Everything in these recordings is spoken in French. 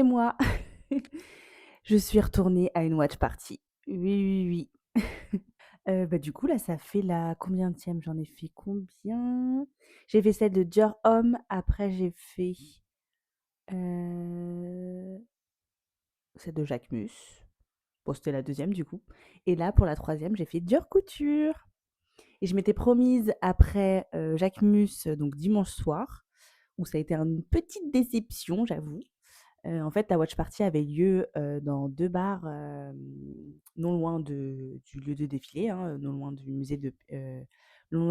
mois, je suis retournée à une watch party. Oui, oui, oui. Du coup, là, ça fait la combienième? J'en ai fait combien? J'ai fait celle de Dior Homme, après j'ai fait, heu, celle de Jacquemus. Bon, c'était la deuxième du coup et là, pour la troisième, j'ai fait Dior Couture et je m'étais promise après, Jacquemus, donc dimanche soir, où ça a été une petite déception, j'avoue. En fait, la watch party avait lieu, dans 2 bars, non loin du lieu de défilé, hein, non loin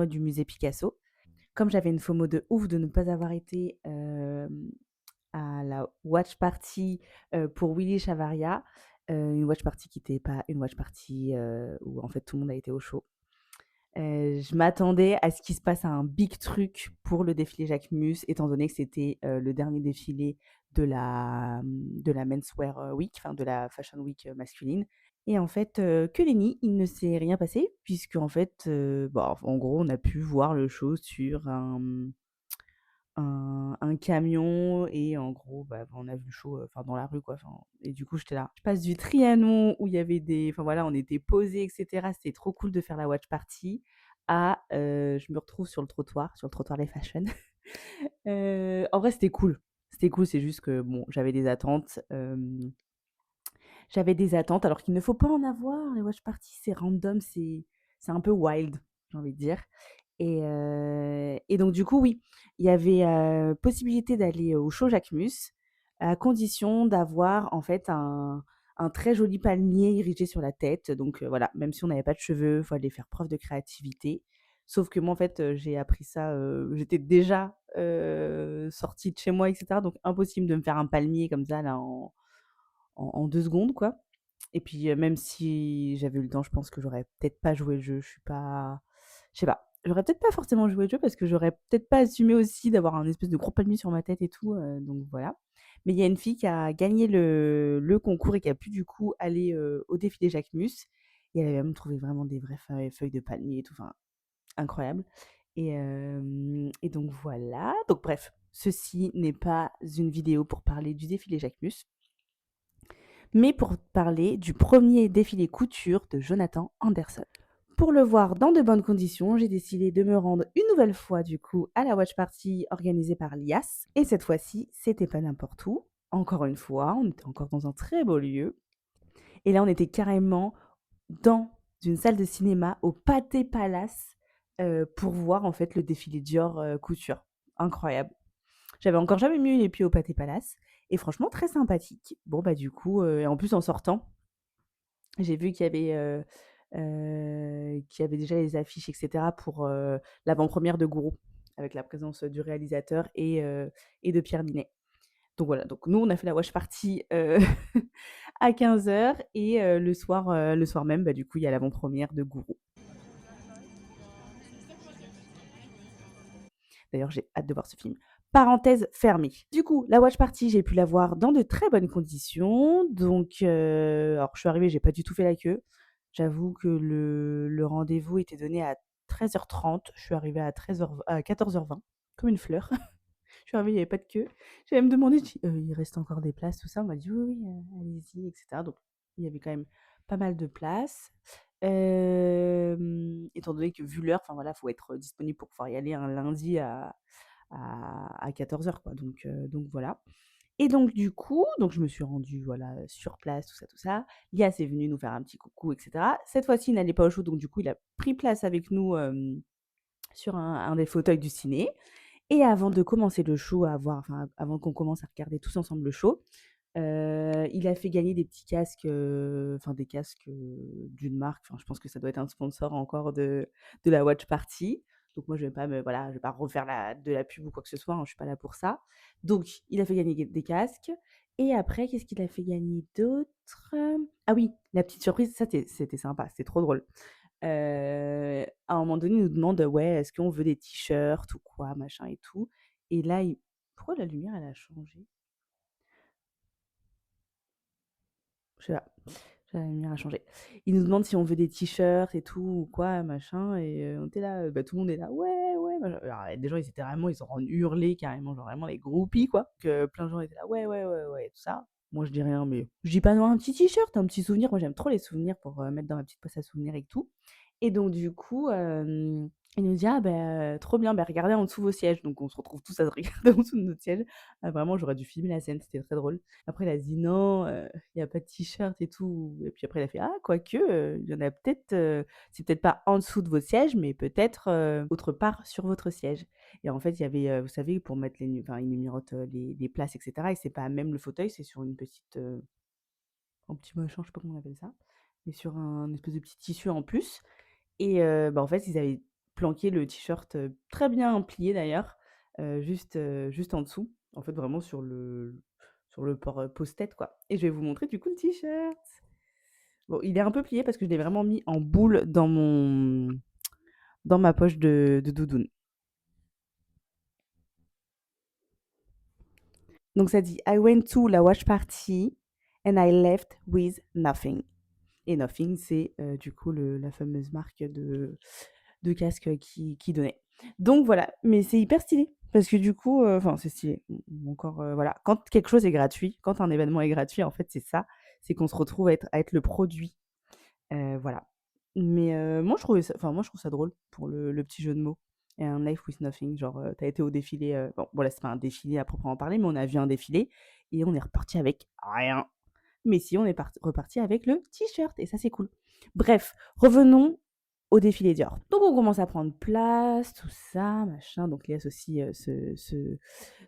du musée Picasso. Comme j'avais une FOMO de ouf de ne pas avoir été, à la watch party, pour Willy Chavaria, une watch party qui n'était pas une watch party, où en fait tout le monde a été au show. Je m'attendais à ce qu'il se passe un big truc pour le défilé Jacquemus, étant donné que c'était, le dernier défilé de la Menswear, Week, enfin de la Fashion Week, masculine et en fait, que nenni, il ne s'est rien passé puisqu'en fait, en gros, on a pu voir le show sur un camion et en gros, on a vu le show, enfin dans la rue quoi, enfin et du coup, j'étais là. Je passe du Trianon où il y avait enfin voilà, on était posés et cetera, c'était trop cool de faire la watch party à, je me retrouve sur le trottoir des fashion. En vrai, c'était cool. C'était cool, c'est juste que bon, j'avais des attentes alors qu'il ne faut pas en avoir. Les watch parties, c'est random, c'est un peu wild, j'ai envie de dire et donc du coup, oui, il y avait, possibilité d'aller au show Jacquemus, à condition d'avoir en fait un très joli palmier érigé sur la tête. Donc voilà, même si on n'avait pas de cheveux, il fallait faire preuve de créativité. Sauf que moi, en fait, j'ai appris ça, j'étais déjà, sortie de chez moi et cetera, donc impossible de me faire un palmier comme ça là en 2 secondes, quoi. Et puis, même si j'avais eu le temps, je pense que j'aurais peut-être pas joué le jeu. Je sais pas. J'aurais peut-être pas forcément joué le jeu parce que j'aurais peut-être pas assumé aussi d'avoir un espèce de gros palmier sur ma tête et tout, donc voilà. Mais il y a une fille qui a gagné le concours et qui a pu du coup aller, au défilé Jacquemus et elle avait même trouvé vraiment des vraies feuilles de palmier et tout, enfin incroyable et donc voilà. Donc bref, ceci n'est pas une vidéo pour parler du défilé Jacquemus mais pour parler du premier défilé couture de Jonathan Anderson. Pour le voir dans de bonnes conditions, j'ai décidé de me rendre une nouvelle fois du coup à la watch party organisée par l'IAS. Et cette fois-ci, c'était pas n'importe où. Encore une fois, on était encore dans un très beau lieu. Et là, on était carrément dans une salle de cinéma au Pathé Palace pour voir en fait le défilé Dior couture. Incroyable. J'avais encore jamais mis les pieds au Pathé Palace et franchement très sympathique. Bon du coup et en plus en sortant, j'ai vu qu'il y avait déjà les affiches et cetera pour, l'avant-première de Gourou, avec la présence, du réalisateur et de Pierre Ninet. Donc voilà, donc nous on a fait la watch party, à 15h et le soir même, du coup il y a l'avant-première de Gourou. D'ailleurs, j'ai hâte de voir ce film. Parenthèse fermée. Du coup, la watch party, j'ai pu la voir dans de très bonnes conditions. Donc, alors je suis arrivée, j'ai pas du tout fait la queue. J'avoue que le rendez-vous était donné à 13h30. Je suis arrivée à 14h20, comme une fleur. Je suis arrivée, il n'y avait pas de queue. J'ai même demandé, il reste encore des places, tout ça. On m'a dit, oui, oui, allez-y, etc. Donc, il y avait quand même pas mal de places. Étant donné que vu l'heure, enfin voilà, faut être disponible pour pouvoir y aller un lundi à 14h quoi. Donc voilà. Et donc du coup, donc je me suis rendue voilà sur place, tout ça, tout ça. Lias est venu nous faire un petit coucou, etc. Cette fois-ci, il n'allait pas au show, donc du coup, il a pris place avec nous sur un des fauteuils du ciné. Et avant de commencer le show, enfin avant qu'on commence à regarder tous ensemble le show, il a fait gagner des petits casques, enfin des casques, d'une marque. Enfin, je pense que ça doit être un sponsor encore de la watch party. Donc moi, je vais pas refaire de la pub ou quoi que ce soit, hein, je suis pas là pour ça. Donc il a fait gagner des casques et après, qu'est-ce qu'il a fait gagner d'autre? Ah oui, la petite surprise, ça c'était sympa, c'était trop drôle. À un moment donné, il nous demande: «Ouais, est-ce qu'on veut des t-shirts ou quoi, machin et tout?» Et là, il pourquoi la lumière, elle a changé? Je sais pas. La lumière a changé. Il nous demande si on veut des t-shirts et tout ou quoi, machin et on était là, tout le monde est là: «Ouais, ouais», machin. Alors des gens, ils étaient vraiment ils sont en train de hurler carrément, genre vraiment les groupies quoi, que plein de gens étaient là: «Ouais, ouais, ouais, ouais», tout ça. Moi, je dis rien, mais je dis pas non, un petit t-shirt, un petit souvenir. Moi, j'aime trop les souvenirs pour mettre dans ma petite poche à souvenirs et tout. Et donc, du coup, il nous dit: «Ah, ben trop bien, bah, regardez en dessous vos sièges». Donc, on se retrouve tous à se regarder en dessous de notre siège. Ah, vraiment, j'aurais dû filmer la scène, c'était très drôle. Après, il a dit: «Non, il y a pas de t-shirt et tout». Et puis après, il a fait: «Ah, quoique, il y en a peut-être, c'est peut-être pas en dessous de vos sièges, mais peut-être autre part sur votre siège». Et en fait, il y avait, vous savez, pour mettre enfin, ils numérotent les places, etc. Et c'est pas même le fauteuil, c'est sur une petite, un petit machin, je sais pas comment on appelle ça, mais sur un espèce de petit tissu en plus. Et bah, en fait, ils avaient planqué le t-shirt, très bien plié d'ailleurs, juste en dessous. En fait, vraiment sur le port, pose-tête, quoi. Et je vais vous montrer du coup le t-shirt. Bon, il est un peu plié parce que je l'ai vraiment mis en boule dans ma poche de doudoune. Donc ça dit: «I went to la watch party and I left with nothing». Et Nothing, c'est du coup la fameuse marque de casque qui donnait. Donc voilà, mais c'est hyper stylé parce que du coup, enfin c'est stylé. Encore, voilà, quand quelque chose est gratuit, quand un événement est gratuit, en fait, c'est ça, c'est qu'on se retrouve à être le produit, voilà. Mais moi je trouve ça drôle pour le petit jeu de mots. Et un life with nothing, genre, tu été au défilé, bon là c'est pas un défilé à proprement parler, mais on a vu un défilé et on est reparti avec rien. Mais si, on est reparti avec le t-shirt et ça, c'est cool. Bref, revenons au défilé Dior. Donc, on commence à prendre place, tout ça, machin. Donc, Léas aussi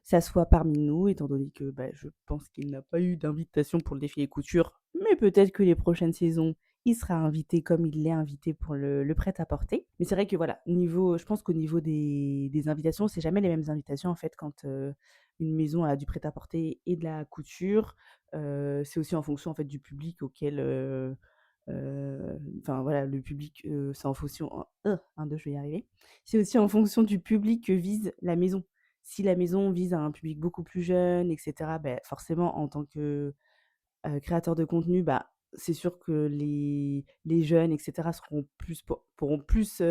s'assoit parmi nous, étant donné que bah, je pense qu'il n'a pas eu d'invitation pour le défilé couture. Mais peut-être que les prochaines saisons, il sera invité comme il l'est invité pour le prêt-à-porter. Mais c'est vrai que voilà, je pense qu'au niveau des invitations, c'est jamais les mêmes invitations en fait quand une maison a du prêt-à-porter et de la couture. C'est aussi en fonction en fait du public auquel, enfin voilà, le public, c'est en fonction 1, 2, je vais y arriver. C'est aussi en fonction du public que vise la maison. Si la maison vise à un public beaucoup plus jeune et cetera, beh, forcément en tant que, créateur de contenu, bah, c'est sûr que les jeunes et cetera seront plus pourront plus,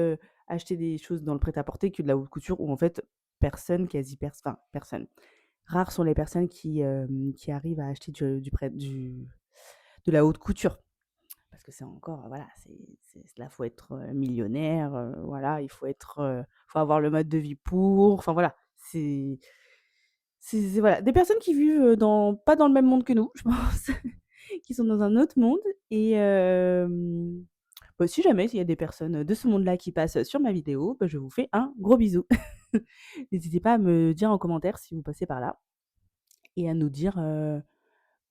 acheter des choses dans le prêt-à-porter que de la haute couture où en fait enfin personne. Rares sont les personnes qui arrivent à acheter de la haute couture. Parce que c'est encore, voilà, là, faut être millionnaire, voilà, faut avoir le mode de vie pour, enfin voilà, voilà, des personnes qui vivent pas dans le même monde que nous, je pense, qui sont dans un autre monde. Et bah, si jamais il y a des personnes de ce monde-là qui passent sur ma vidéo, bah, je vous fais un gros bisou. N'hésitez pas à me dire en commentaire si vous passez par là et à nous dire,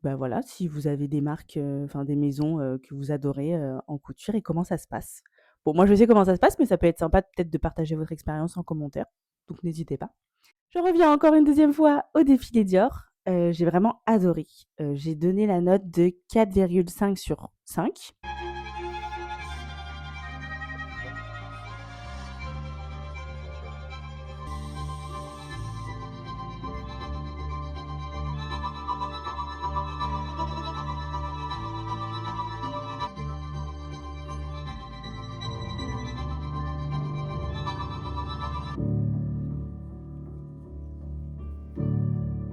bah, voilà, si vous avez des marques, enfin des maisons, que vous adorez, en couture et comment ça se passe. Bon, moi je sais comment ça se passe, mais ça peut être sympa peut-être de partager votre expérience en commentaire, donc n'hésitez pas. Je reviens encore une deuxième fois au défilé Dior. J'ai vraiment adoré. J'ai donné la note de 4,5 sur 5.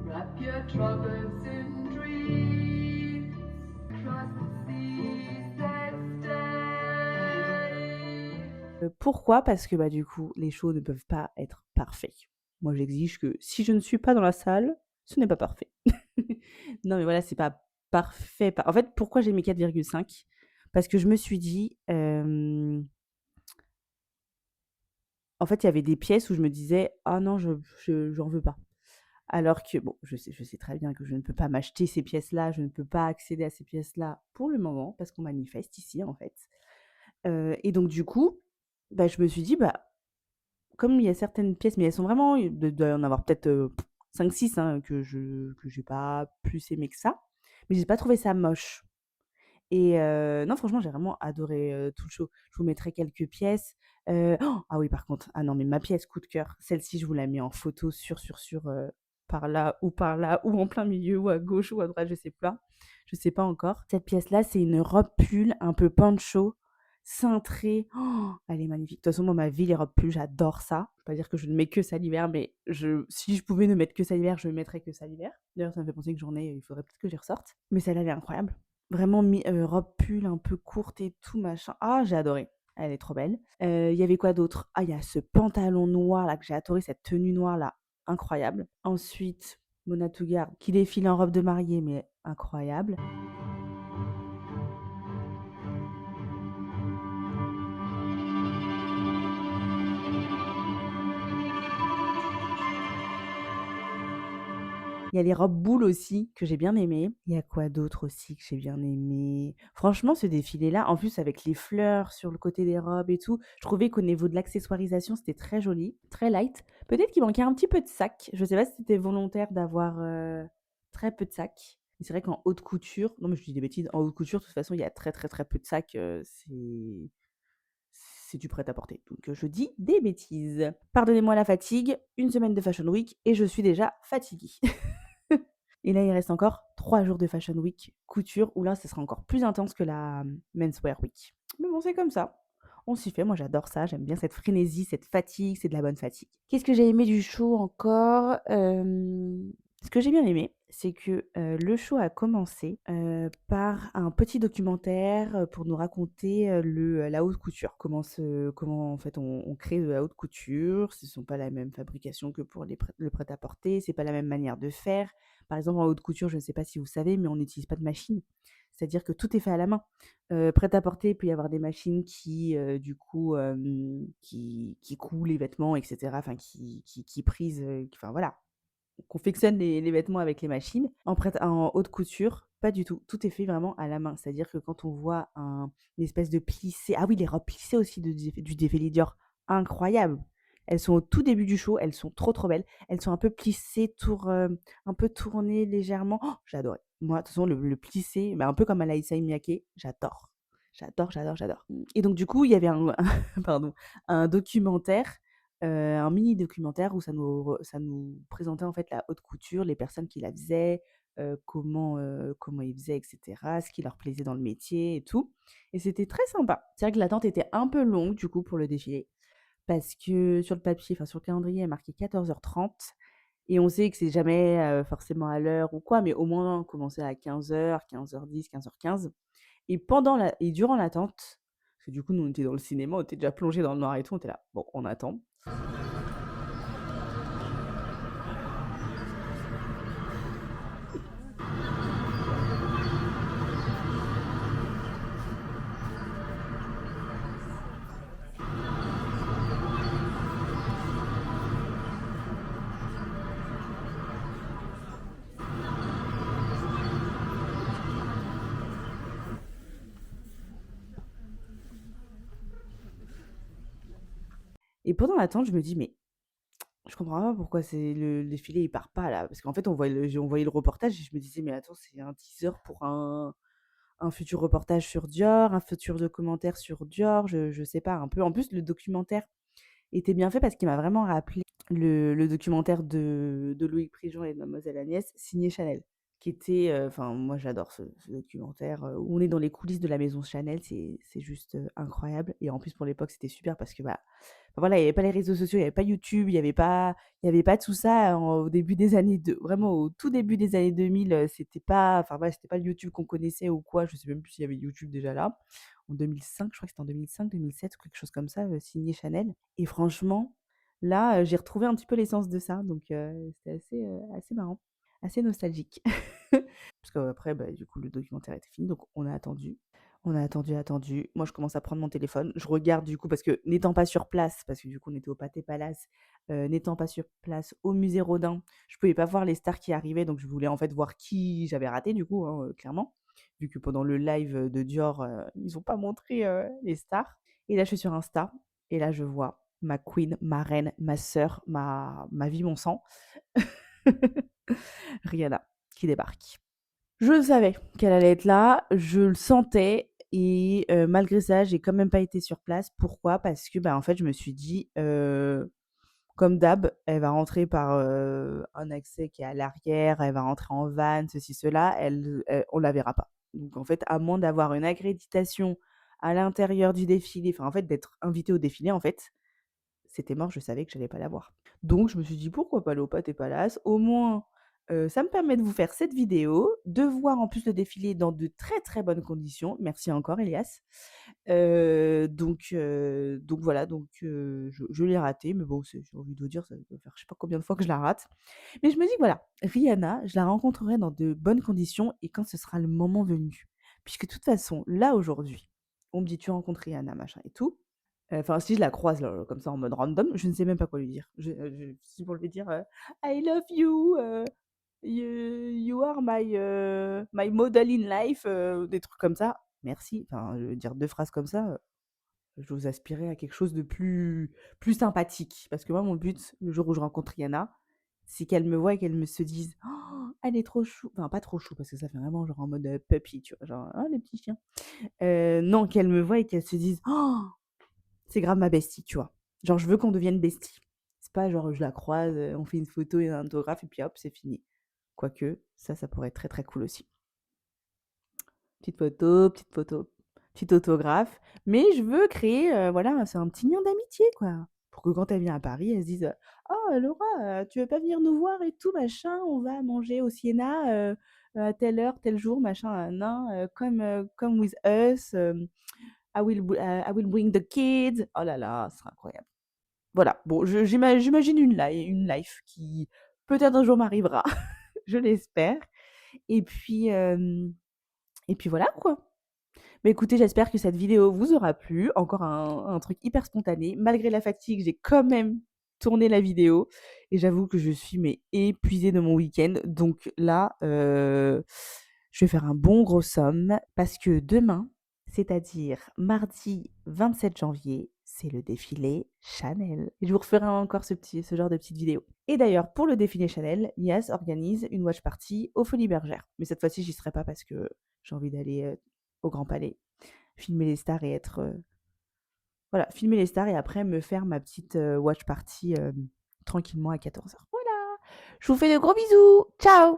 Wrap your troubles in dreams, cross the seas that stay. Pourquoi? Parce que, bah, du coup, les shows ne peuvent pas être parfaits. Moi, j'exige que si je ne suis pas dans la salle, ce n'est pas parfait. Non, mais voilà, c'est pas parfait. En fait, pourquoi j'ai mis 4,5? Parce que je me suis dit, en fait, il y avait des pièces où je me disais: «Ah non, j'en veux pas». Alors que bon, je sais très bien que je ne peux pas m'acheter ces pièces-là, je ne peux pas accéder à ces pièces-là pour le moment parce qu'on manifeste ici, en fait. Et donc du coup, bah, je me suis dit: «Bah, comme il y a certaines pièces, mais elles sont vraiment, doit y en avoir peut-être, 5-6, hein, que j'ai pas plus aimé que ça, mais j'ai pas trouvé ça moche. Et non, franchement, j'ai vraiment adoré, tout le show. Je vous mettrai quelques pièces. Ah oui, par contre, ah non, mais ma pièce coup de cœur, celle-ci, je vous la mets en photo sur, par là, ou en plein milieu, ou à gauche, ou à droite, je sais pas encore. Cette pièce-là, c'est une robe pull un peu pancho. cintrée. Oh, elle est magnifique. De toute façon, moi, ma vie, les robes pulls, j'adore ça. Je vais pas dire que je ne mets que ça l'hiver, mais si je pouvais ne mettre que ça l'hiver, je ne mettrais que ça l'hiver. D'ailleurs, ça me fait penser que j'en ai, il faudrait peut-être que j'y ressorte. Mais celle-là, elle est incroyable. Vraiment, robe pull un peu courte et tout, machin. Ah, j'ai adoré. Elle est trop belle. Il y avait quoi d'autre? Ah, il y a ce pantalon noir là que j'ai adoré, cette tenue noire là, incroyable. Ensuite, Mona Tugard qui défile en robe de mariée, mais incroyable. Il y a les robes boules aussi que j'ai bien aimées. Il y a quoi d'autre aussi que j'ai bien aimé? Franchement, ce défilé-là, en plus avec les fleurs sur le côté des robes et tout, je trouvais qu'au niveau de l'accessoirisation, c'était très joli, très light. Peut-être qu'il manquait un petit peu de sac. Je sais pas si c'était volontaire d'avoir très peu de sac. Mais c'est vrai qu'en haute couture, non mais je dis des bêtises, en haute couture, de toute façon, il y a très très très peu de sac. C'est du prêt-à-porter. Donc je dis des bêtises. Pardonnez-moi la fatigue, une semaine de Fashion Week et je suis déjà fatiguée. Et là, il reste encore 3 jours de Fashion Week couture, où là, ce sera encore plus intense que la Menswear Week. Mais bon, c'est comme ça. On s'y fait, moi j'adore ça, j'aime bien cette frénésie, cette fatigue, c'est de la bonne fatigue. Qu'est-ce que j'ai aimé du show encore? Ce que j'ai bien aimé, c'est que le show a commencé par un petit documentaire pour nous raconter la haute couture. Comment en fait on crée de la haute couture, ce ne sont pas la même fabrication que pour le prêt-à-porter, c'est pas la même manière de faire. Par exemple, en haute couture, je ne sais pas si vous savez, mais on n'utilise pas de machine. C'est-à-dire que tout est fait à la main. Prêt-à-porter, il peut y avoir des machines qui, du coup, qui coulent les vêtements, et cetera, enfin qui prisent, enfin voilà, on confectionne les vêtements avec les machines. En haute couture, pas du tout. Tout est fait vraiment à la main. C'est-à-dire que quand on voit une espèce de plissé, ah oui, les robes plissées aussi du défilé Dior, incroyable. Elles sont au tout début du show, elles sont trop trop belles. Elles sont un peu plissées, un peu tournées légèrement. Oh, j'ai adoré. Moi, de toute façon, le plissé, bah, un peu comme à la Issey Miyake, j'adore. J'adore, j'adore, j'adore. Et donc, du coup, il y avait pardon, un documentaire, un mini documentaire où ça nous présentait en fait la haute couture, les personnes qui la faisaient, comment ils faisaient, et cetera, ce qui leur plaisait dans le métier et tout. Et c'était très sympa. C'est vrai que l'attente était un peu longue du coup pour le défilé, parce que sur le papier, enfin sur le calendrier, il y a marqué 14h30 et on sait que c'est jamais forcément à l'heure ou quoi, mais au moins commencer à 15h, 15h10, 15h15. Et durant l'attente, parce que du coup, nous, on était dans le cinéma, on était déjà plongé dans le noir et tout, on était là, bon, on attend. Et pendant l'attente, je me dis, mais je comprends pas pourquoi le défilé, il part pas là. Parce qu'en fait, on voyait le reportage et je me disais, mais attends, c'est un teaser pour un futur reportage sur Dior, un futur documentaire sur Dior, je sais pas, un peu. En plus, le documentaire était bien fait parce qu'il m'a vraiment rappelé le documentaire de Loïc Prigent et de Mademoiselle Agnès, signé Chanel, qui était, enfin, moi j'adore ce documentaire où on est dans les coulisses de la maison Chanel, c'est juste incroyable. Et en plus, pour l'époque, c'était super parce que, bah, enfin, voilà, il n'y avait pas les réseaux sociaux, il n'y avait pas YouTube, il y avait pas tout ça au début des années, vraiment au tout début des années 2000, c'était pas, enfin, voilà, c'était pas le YouTube qu'on connaissait ou quoi, je sais même plus s'il y avait YouTube déjà là. En 2005, je crois que c'était en 2005, 2007 ou quelque chose comme ça, signé Chanel. Et franchement, là, j'ai retrouvé un petit peu l'essence de ça, donc c'était assez marrant, assez nostalgique. Parce qu'après, bah, du coup, le documentaire était fini, donc on a attendu. On a attendu, attendu. Moi, je commence à prendre mon téléphone. Je regarde du coup, parce que n'étant pas sur place, parce que du coup, on était au Pathé Palace, n'étant pas sur place au musée Rodin, je pouvais pas voir les stars qui arrivaient, donc je voulais en fait voir qui j'avais raté du coup, hein, clairement. Vu que pendant le live de Dior, ils ont pas montré les stars. Et là, je suis sur Insta, et là, je vois ma queen, ma reine, ma sœur, ma vie, mon sang, Rihanna, qui débarque. Je le savais qu'elle allait être là, je le sentais et malgré ça, j'ai quand même pas été sur place. Pourquoi? Parce que, bah, en fait, je me suis dit, comme d'hab, elle va rentrer par, un accès qui est à l'arrière, elle va rentrer en van, ceci, cela, on la verra pas. Donc en fait, à moins d'avoir une accréditation à l'intérieur du défilé, enfin, en fait, d'être invitée au défilé, en fait, c'était mort, je savais que j'allais pas l'avoir. Donc je me suis dit: «Pourquoi pas aller au Pâté Palace? Au moins, ça me permet de vous faire cette vidéo, de voir en plus le défilé dans de très, très bonnes conditions». Merci encore Elias. Donc voilà, je l'ai raté, mais bon, j'ai envie de vous dire, ça doit faire je sais pas combien de fois que je la rate. Mais je me dis que voilà, Rihanna, je la rencontrerai dans de bonnes conditions et quand ce sera le moment venu. Puisque de toute façon, là, aujourd'hui, on me dit: «Tu rencontres Rihanna, machin et tout». Enfin, si je la croise là, comme ça en mode random, je ne sais même pas quoi lui dire. Si pour lui dire, «I love you, you are my model in life», des trucs comme ça. Merci. Enfin, dire 2 phrases comme ça, j'ose aspirer à quelque chose de plus sympathique. Parce que moi, mon but, le jour où je rencontre Rihanna, c'est qu'elle me voie et qu'elle me se dise: «Oh, elle est trop chou», enfin pas trop chou parce que ça fait vraiment genre en mode, puppy, tu vois? Genre: «Oh, le petit chien». Non, qu'elle me voie et qu'elle se dise: «Oh, c'est grave ma bestie», tu vois? Genre, je veux qu'on devienne bestie. C'est pas genre, je la croise, on fait une photo et un autographe et puis hop, c'est fini. Quoique, ça pourrait être très, très cool aussi. Petite photo, petit autographe. Mais je veux créer, voilà, c'est un petit lien d'amitié, quoi. Pour que quand elle vient à Paris, elle se dise, «Oh Laura, tu veux pas venir nous voir et tout, machin? On va manger au Siena, à telle heure, tel jour, machin, nin, come with us, I will bring the kids». Oh là là, ce sera incroyable. Voilà, bon, j'imagine une life qui peut-être un jour m'arrivera, je l'espère. Et puis, voilà quoi. Mais écoutez, j'espère que cette vidéo vous aura plu. Encore un truc hyper spontané. Malgré la fatigue, j'ai quand même tourné la vidéo et j'avoue que je suis mais épuisée de mon week-end. Donc là, je vais faire un bon gros somme parce que demain, c'est-à-dire mardi 27 janvier, c'est le défilé Chanel. Et je vous referai encore ce genre de petite vidéo. Et d'ailleurs, pour le défilé Chanel, Yas organise une watch party aux Folies Bergères. Mais cette fois-ci, j'y serai pas parce que j'ai envie d'aller au Grand Palais, filmer les stars et être voilà, filmer les stars et après me faire ma petite watch party tranquillement à 14h. Voilà. Je vous fais de gros bisous. Ciao.